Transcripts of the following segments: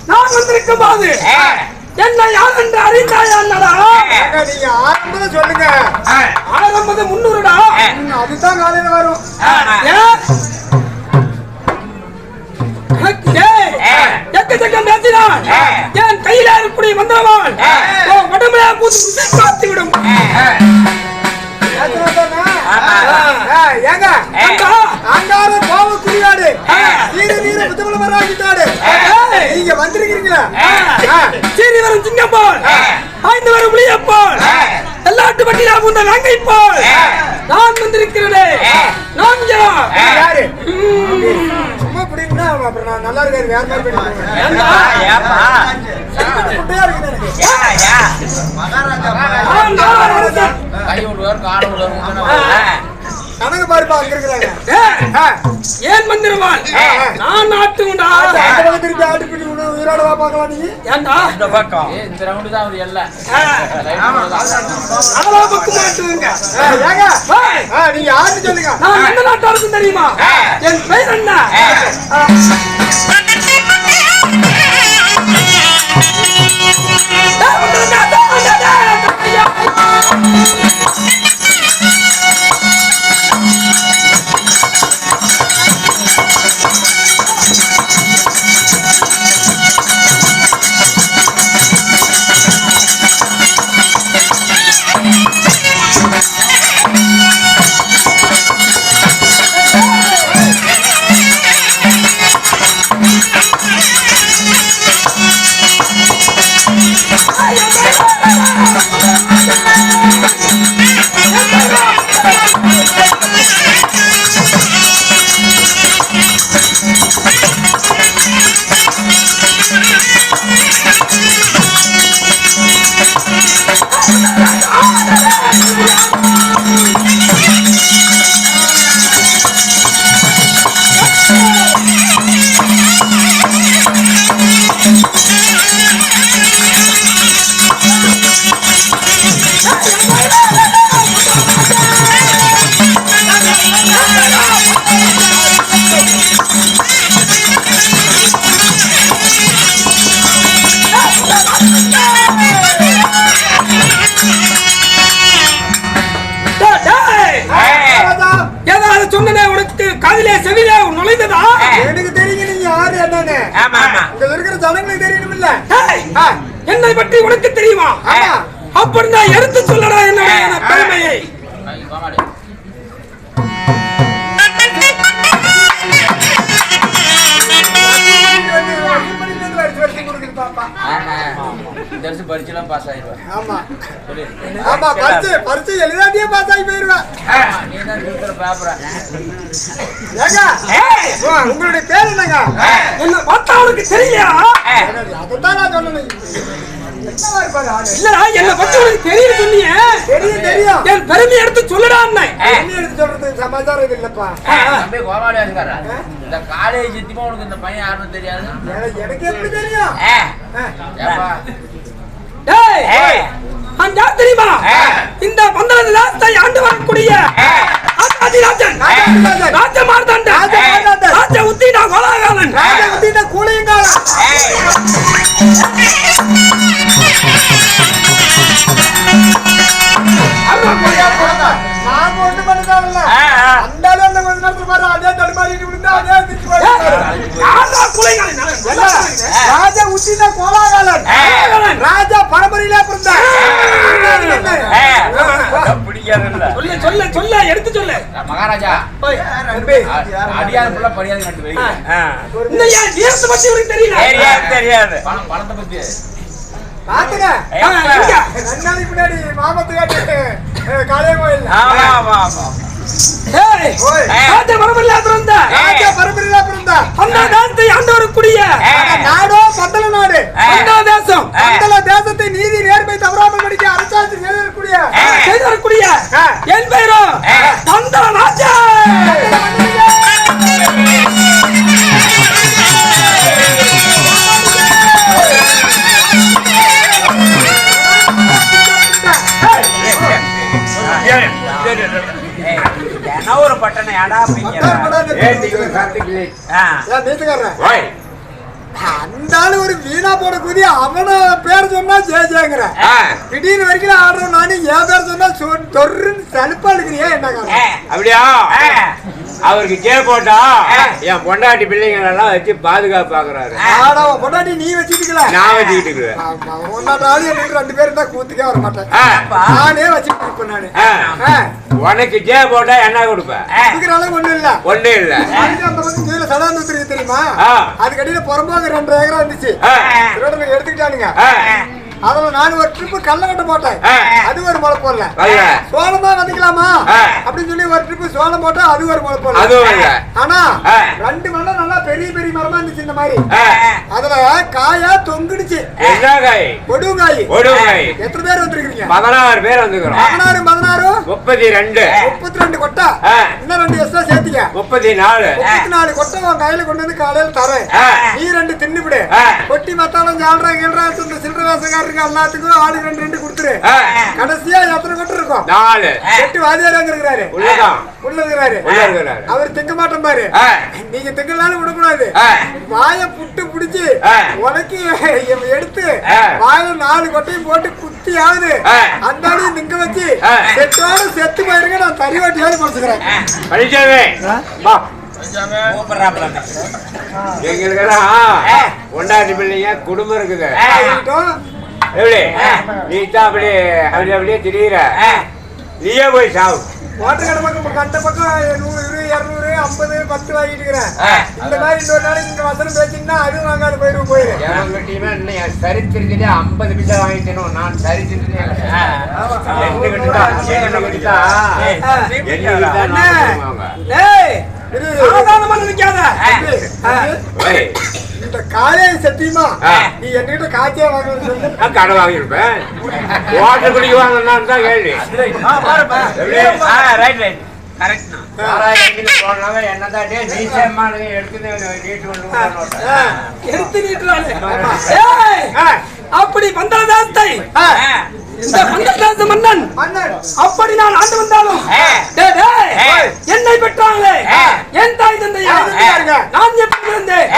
நான் வந்திருக்கும் போது என்ன யார் என்று அறிந்தாயா? நீங்க ஆரம்பம் சொல்லுங்க. ஆரம்பது 300டா. அதுதான் காலையில வரும். எக்கச்சக்கம் பேசினான். என் கையில இருக்கக்கூடிய மந்திரவான் உடம்புல பூத்து காத்து விடும். ஏங்க அங்கார கோவ குடியாடு நீர நீர புத்தமலமராகிட்டாடு. நீங்க வந்திருக்கீங்களா? சீரி வரும் சிங்கம் போல், ஆய்ந்து வரும் புலியை போல், எல்லாட்டு பட்டியா பூந்த வேங்கை போல் நான் வந்திருக்கிறேன். நான் யாரு? சும்மா புடிங்கன்னா அப்புறம் நான் நல்லா இருக்காரு. வேற மாதிரி கணக்கு பாருப்பா அங்க இருக்கிறாங்க. ஏன் மந்திரவான் நான் நாட்டு உண்டா திருப்பி ஆட்டு பிடி உயிரோடவா பாக்கலாம். நீங்க ஏண்டா இந்த பக்கம் இந்த ரவுண்டு தான் அவர் எல்லாம் பக்கம் மாட்டுவீங்க. நீங்க யாருன்னு சொல்லுங்க. நான் எந்த நாட்டாருக்கும் தெரியுமா? என் பெயர் என்ன? என்னை பற்றி உனக்கு தெரியுமா? அப்படி நான் எடுத்து சொல்லடா என்ன பெருமையை. பரிச்செல்லாம் பாஸ் ஆயிடுவேன். ஆமா ஆமா பரிச்சு எழுதாட்டியே பாஸ் ஆகி போயிருவேன். நீ தான் இருக்கிற பேப்பரா. உங்களுடைய பேர் என்னங்க? என்ன பார்த்தா உனக்கு தெரியலையா? அதான் நான் சொன்னேன். இல்லடா என்ன பத்தி உனக்கு தெரியும் சொன்னீங்க. தெரியும் என் பெருமை எடுத்து சொல்லடா. எடுத்து சொல்றது சமாச்சாரம் இது இல்லப்பா. தம்பி கோமாளியா இருக்காரா? இந்த காலேஜ் எத்திமா உனக்கு இந்த பையன் யாருன்னு தெரியாது? எனக்கு எப்படி தெரியும்? தெரியுமா? இந்த 12 ஆண்டு வரக்கூடிய ராஜ மார்த்தாண்ட ராஜ உத்தினா கோலாகாலன் ராஜ உத்தினா கூலியங்காலன். நான் ஒண்ணு பண்ணல. அந்த அளவுக்கு கொஞ்ச நேரத்துல பாரு அதே தடுமாறிட்டு விழுந்தா அதே திட்டு ராஜா உத்தினா கோலாகாலன். ராஜா பரம்பரையில பிறந்தார். சொல்ல சொல்ல சொல்ல எடுத்து சொல்ல. மகாராஜா அடியார் புள்ள பரியாதை கண்டு வை. இந்த ஏன் பத்தி உனக்கு தெரியல? தெரியாது. பணத்தை பத்தி பாத்துங்க. 2 நாளைக்கு முன்னாடி ஏய், ராஜ பரம்பரையில பிறந்த ராஜா பரம்பரையில பிறந்தா அந்த தேசத்தை ஆண்டவருக்குரிய நாடோ பந்தல நாடு அந்த தேசம் பந்தல தேசத்தை நீதி நேர்மை தவறாமல் படிக்க அரசாட்சி செய்தவருக்குரிய என் பெயரோ பந்தல ராஜா. ஒரு பட்டணம் ஏடா அந்த ஆளு ஒரு வீணா போட கூதி அவன பேர் சொன்னா ஜெயங்கிற திடீர்னு வரைக்கும் ஆடுறோம் நானு என் பேர் சொன்னா தொருன்னு சலுப்பா இருக்கிறியா என்ன அப்படியா அவருக்கு ஜே போட்டா என் பொண்டாட்டி பிள்ளைங்க எல்லாம் வச்சு பாதுகாப்பாக்குறாரு. பொண்டாட்டி நீ வச்சுக்கல நான் வச்சுக்கிட்டு ரெண்டு பேரும் தான் கூத்துக்கே வர மாட்டேன் நானே வச்சுட்டு இருப்பேன் நானு. உனக்கு ஜே போட்டா என்ன கொடுப்பேன்? அளவு ஒண்ணும் இல்ல ஒண்ணும் இல்ல. அந்த பக்கம் கீழே சடாந்து தெரியுமா? அதுக்கு அடியில புறம்போக்கு 2 ஏக்கரா இருந்துச்சு. எடுத்துக்கிட்டானுங்க. அதுல நான் ஒரு ட்ரிப் கல்ல கட்ட போட்டேன். அது ஒரு முளை போடல. சோளம் தான் வந்துக்கலாமா அப்படின்னு சொல்லி ஒரு ட்ரிப் சோளம் போட்டா அது ஒரு முளை போடல. ஆனா 2 மரம் நல்லா பெரிய பெரிய மரமா இருந்துச்சு இந்த மாதிரி. அதுல காயா தொங்குடுச்சு. என்ன காய்? கொடுங்காய். கொடுங்காய். எத்தனை பேர் வந்திருக்கீங்க? 16 பேர் வந்துக்கிறோம். 16 32 கொட்டா. இன்னும் 2 எக்ஸ்ட்ரா சேர்த்துக்க. 34 கொட்டை உன் கையில கொண்டு வந்து காலையில தரேன். நீ 2 தின்னுபிடு. கொட்டி மத்தாலும் ஜால்ரா கீழ்ரா சில்லற வேசக்காரருக்கு எல்லாத்துக்கும் ஆளு 2 கொடுத்துரு. கடைசியா எத்தனை கொட்டை இருக்கும்? 4. 8 வாதியாரா இருக்கிறாரு. உள்ள இருக்கிறாரு. அவர் திங்க மாட்டோம் பாரு. நீங்க திங்கலாலும் விடக்கூடாது. வாயை புட்டு பிடிச்சு உனக்கு எடுத்து வாயில 4 கொட்டையும் போட்டு குத்தி ஆகுது. அந்த ஆளையும் திங்க வச்சு செத்தோட செத்து போயிருங்க. நான் தறி வாட்டியாவது படிச்சுக்கிறேன். எங்களுக்கெல்லாம் பொண்டாட்டி பிள்ளைங்க குடும்பம் இருக்குது. எப்படி நீ தான் அப்படியே திடீர நீயே போய் சாவு. ஓட்டர் கடை பக்கம் கட்ட பக்கம் 100 200 50 10 வாங்கிட்டு இருக்கிறேன். இந்த மாதிரி இன்னொரு நாளைக்கு இந்த வசனம் பேசிங்கன்னா அதுவும் வாங்காது போயிரு. இன்னும் சரித்திருக்கே 50 பைசா வாங்கிட்டேன். நான் சரித்திருக்கேன். இந்த காலையை சத்தியமா நீ என்கிட்ட காய்ச்சே வாங்கணும்னு சொல்லி கடை வாங்கியிருப்பேன். வாட்டர் குடிக்க வாங்கணும்னு தான் கேள்வி. அப்படி பந்தளதாசத்தை இந்த பந்தளதாச மன்னன் அப்படி நான் ஆண்டு வந்தாலும் என்னை பெற்றாங்களே என் தாய் தந்தையா நான் எப்படி இருந்தேன்?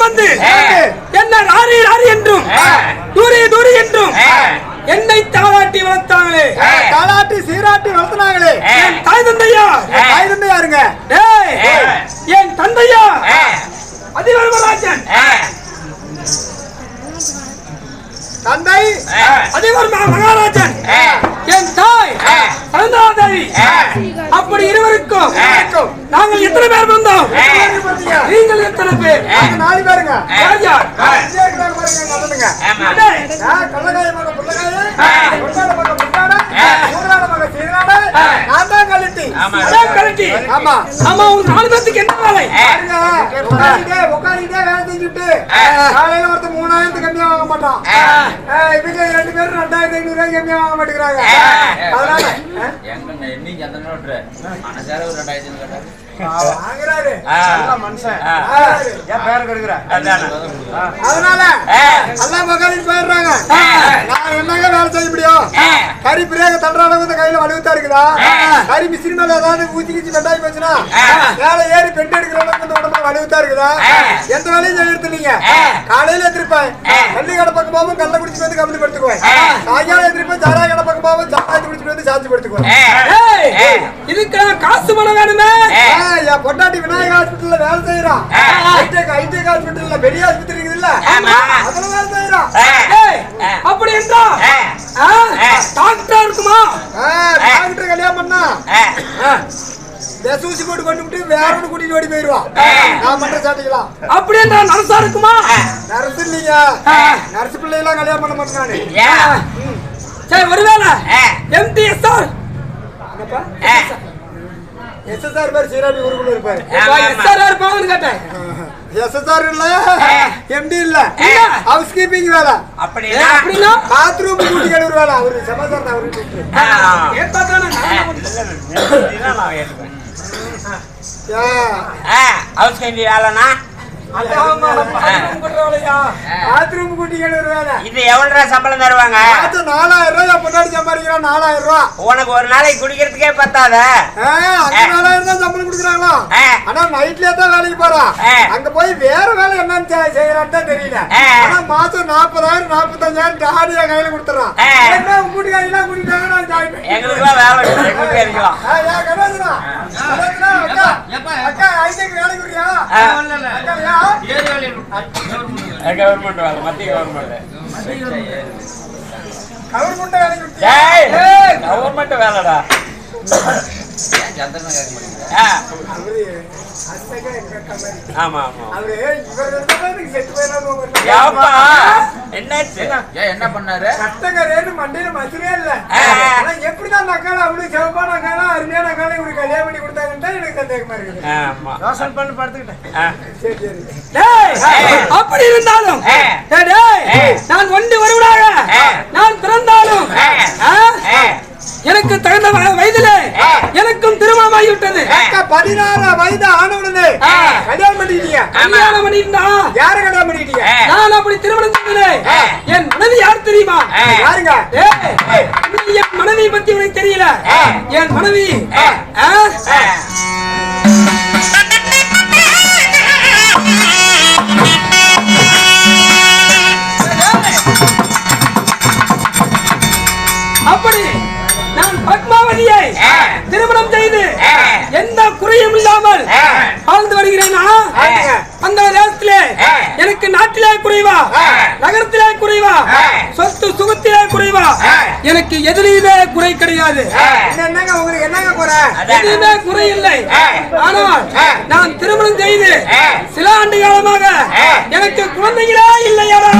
சுமந்து என்ன ராரி ராரி என்றும் தூரி தூரி என்றும் என்னை தாளாட்டி வளர்த்தாங்களே, தாளாட்டி சீராட்டி வளர்த்தினாங்களே. என் தாய் தந்தையா? தாய் தந்தையாருங்க? என் தந்தையா அதிவர்மராஜன், தந்தை அதிவர்ம மகாராஜன், என் தாய் சரந்தாதேவி. அப்படி இருவருக்கும் நாங்கள் எத்தனை பேர் வந்தோம்? நீங்கள் எத்தனை பேர்? 4 பேருங்க. யார் யார்? கள்ளக்காய மக புள்ளக்காய, கொண்டாட மக புண்டாட, ஊராட மக சீராட, நான் தான் கழட்டி. அதான் கழட்டி. ஆமா ஆமா, உங்க 4 பேருக்கு என்ன வேலை? உட்காந்துட்டே வேலை செஞ்சுட்டு காலையில ஒருத்தர் 3000 கம்மியா வாங்க மாட்டான். இவங்க 2 பேரும் 2500 ரூபாய் கம்மியா வாங்க மாட்டேங்கிறாங்க. அதனால என்னைக்கு அந்த நோட்டு மனசார ஒரு 2000 கேட்டாரு வாங்குறாரு மனுஷன். என் பேரை கெடுக்கிறான். அதனால எல்லா மகளிரும் போயிடுறாங்க. நான் என்னங்க வேலை செய்ய முடியும்? கறி பிரேக தள்ளுற அளவுக்கு கையில வலுவத்தா இருக்குதா? கறி மிஷின் மேல ஏதாவது ஊத்தி கிச்சு பெண்டாய் போச்சுன்னா வேலை ஏறி பெண்டு எடுக்கிற அளவுக்கு இந்த உடம்புல வலுவத்தா இருக்குதா? எந்த வேலையும் செய்யறது இல்லைங்க. காலையில எதிர்ப்பேன் கள்ளி கடை பக்கம் போகும், கல்ல குடிச்சு வந்து கம்பளி படுத்துக்குவேன். சாயங்காலம் எதிர்ப்பேன் சாராய கடை பக்கம் போகும், சாராயத்தை குடிச்சு வந்து சாட்சி படுத்துக்குவேன். இதுக்கெல்லாம் காசு பணம் வேணுமே. என் பொண்டாட்டி விநாயக ஹாஸ்பிட்டல்ல வேலை செய்யறான். ஐடெக் ஹாஸ்பிட்டல்ல பெரிய ஆஸ்பத்திரி இருக்குதுல்ல, அதுல வேலை செய்யறான். அப்படி என்றா டாக்டர் இருக்குமா? டாக்டர் கல்யாணம் பண்ணா ஊசி போட்டு கொண்டு விட்டு வேற ஒன்று கூட்டிட்டு ஓடி போயிடுவான். நான் பண்ற சாட்டிக்கலாம். அப்படி என்றா நர்ஸா இருக்குமா? நர்ஸ் இல்லைங்க, நர்ஸ் பிள்ளையெல்லாம் கல்யாணம் பண்ண மாட்டேன் நானு. சரி, ஒருவேளை MTSR எஸ்எஸ்ஆர் பேர் சீராபி ஊருக்குள்ள இருப்பாரு. SRR இருப்பாங்கன்னு கேட்டேன். எஸ்எஸ்ஆர் இல்ல, எம்டி இல்ல, ஹவுஸ் கீப்பிங் வேலை. அப்படின்னா பாத்ரூம் கூட்டி கழுவுற வேலை. அவரு சமாச்சாரம் தான் அவருக்கு வேலைனா பாத்ரூம் கூட்டி கழுவுற வேலை. இது எவ்வளவு சம்பளம் தருவாங்க? 4000 ரூபாய் பொண்டாடி சம்பாதிக்கிறான். 4000 ரூபாய் உனக்கு ஒரு நாளைக்கு குடிக்கிறதுக்கே பத்தாத. 4000 தான் சம்பளம் கொடுக்குறாங்களா? ஆனா நைட்லயே தான் வேலைக்கு போறான். அங்க போய் வேற வேலை என்னன்னு செய்யறான்னு தான் தெரியல. ஆனா மாசம் 40,000 45,000 டாடியா கையில கொடுத்துறான். என்ன கூட்டி கையெல்லாம் கூட்டிட்டாங்க. நான் ஜாயின் எங்களுக்கு வேலை எங்களுக்கு இருக்கலாம். அக்கா ஐடிக்கு வேலைக்கு வரியா? கவர்மெண்ட் வேலை, மத்திய கவர்மெண்ட். கவர்மெண்ட் வேலைக்கு கவர்மெண்ட் வேலைடா. சந்திரனை கேட்க மாட்டேங்குது. ஆமா ஆமா. என்னாச்சு? என்ன பண்ணாரு? கட்டங்கரேன்னு மண்டையில மசுரே இல்ல. எப்படிதான் நக்கால அவளுக்கு சிவப்பா நக்கால அருமையான நக்கால இவருக்கு கல்யாணம் பண்ணி கொடுத்தாங்கன்னு எனக்கு சந்தேகமா இருக்குது. ஆமா. யோசனை பண்ணி படுத்துக்கிட்டேன். சரி சரி. அப்படி இருந்தாலும் நான் ஒன்று வருவதாக நான் பிறந்தாலும் எனக்கு தகுந்த வயதிலே எனக்கும் திருமணம் ஆகிவிட்டது. 16 வயது ஆனவுடனே கல்யாணம் பண்ணிட்டீங்க. கல்யாணம் பண்ணிட்டா யார கல்யாணம் பண்ணிட்டீங்க? நான் அப்படி திருமணம் செய்தேன். என் மனைவி யார் தெரியுமா? யாருங்க? என் மனைவி பத்தி உனக்கு தெரியல. என் மனைவி அப்படி நான் பத்மாவதியை திருமணம் செய்து எந்த குறையும் இல்லாமல் வாழ்ந்து வருகிறேனா? அந்த நேரத்திலே எனக்கு நாட்டிலே குறைவா, நகரத்திலே குறைவா, சொத்து சுகத்திலே குறைவா, எனக்கு எதிரியுமே குறை கிடையாது. என்னங்க உங்களுக்கு என்னங்க குறை? எதுவுமே குறை இல்லை. ஆனால் நான் திருமணம் செய்து சில ஆண்டு காலமாக எனக்கு குழந்தைகளே இல்லையாடா.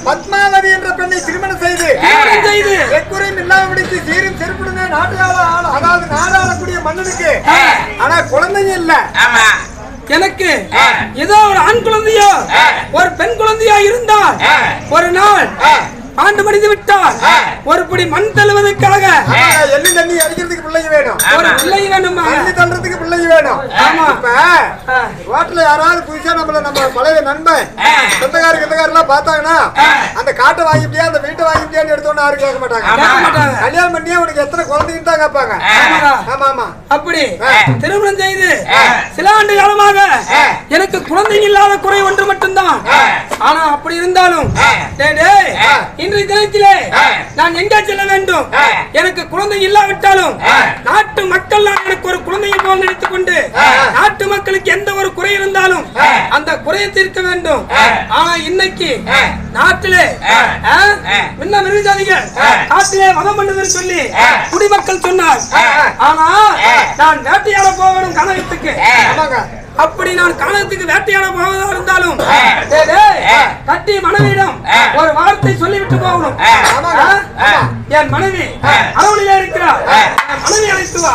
பத்மாவதி என்ற பெண்ணை திருமணம் செய்து எக்குறையும் இல்லாமடித்து சீரும் செருப்புடுங்க அதாவது நாடாளக்கூடிய மன்னனுக்கு. ஆனா குழந்தைங்க இல்ல. எனக்கு ஏதோ ஒரு ஆண் குழந்தையோ ஒரு பெண் குழந்தையோ இருந்தால் ஒரு நாள் ஆண்டு மடிந்து விட்டால் ஒரு பிடி மண் தள்ளுவதற்காக எள்ளி தண்ணி அடிக்கிறதுக்கு பிள்ளைங்க வேணும். ஒரு பிள்ளை வேணும். தள்ளி தள்ளுறதுக்கு பிள்ளைங்க வேணும். ஆமா. இப்ப ரோட்ல யாராவது புதுசா நம்ம பழைய நண்பன் சொந்தக்காரெல்லாம் பார்த்தாங்கன்னா அந்த காட்டை வாங்கிட்டியா அந்த வீட்டை வாங்கிட்டியான்னு எடுத்தோன்னு யாரும் கேட்க மாட்டாங்க. கல்யாணம் பண்ணியே உனக்கு எத்தனை குழந்தைன்னு தான் கேட்பாங்க. ஆமா ஆமா. அப்படி திருமணம் செய்து சில ஆண்டு காலமாக எனக்கு குழந்தைங்க இல்லாத குறை ஒன்று மட்டும்தான். ஆனா அப்படி இருந்தாலும் இன்றைய தினத்திலே நான் எங்க செல்ல வேண்டும்? எனக்கு குழந்தை இல்லாவிட்டாலும் நாட்டு மக்கள் நான் எனக்கு ஒரு குழந்தையை போல் நினைத்துக் கொண்டு நாட்டு மக்களுக்கு எந்த ஒரு குறை இருந்தாலும் அந்த குறையை தீர்க்க வேண்டும். ஆனா இன்னைக்கு நாட்டிலே முன்ன மிருகஜாதிகள் நாட்டிலே மதம் பண்ணுதுன்னு சொல்லி குடிமக்கள் சொன்னார். ஆனா நான் வேட்டையாட போகணும் கனகத்துக்கு. அப்படி நான் காலத்துக்கு வேட்டையாட போவதா இருந்தாலும் கட்டி மனைவியிடம் ஒரு வார்த்தை சொல்லிவிட்டு போகணும். என் மனைவி அரவணையில இருக்கிறார், மனைவி அழைத்து வா.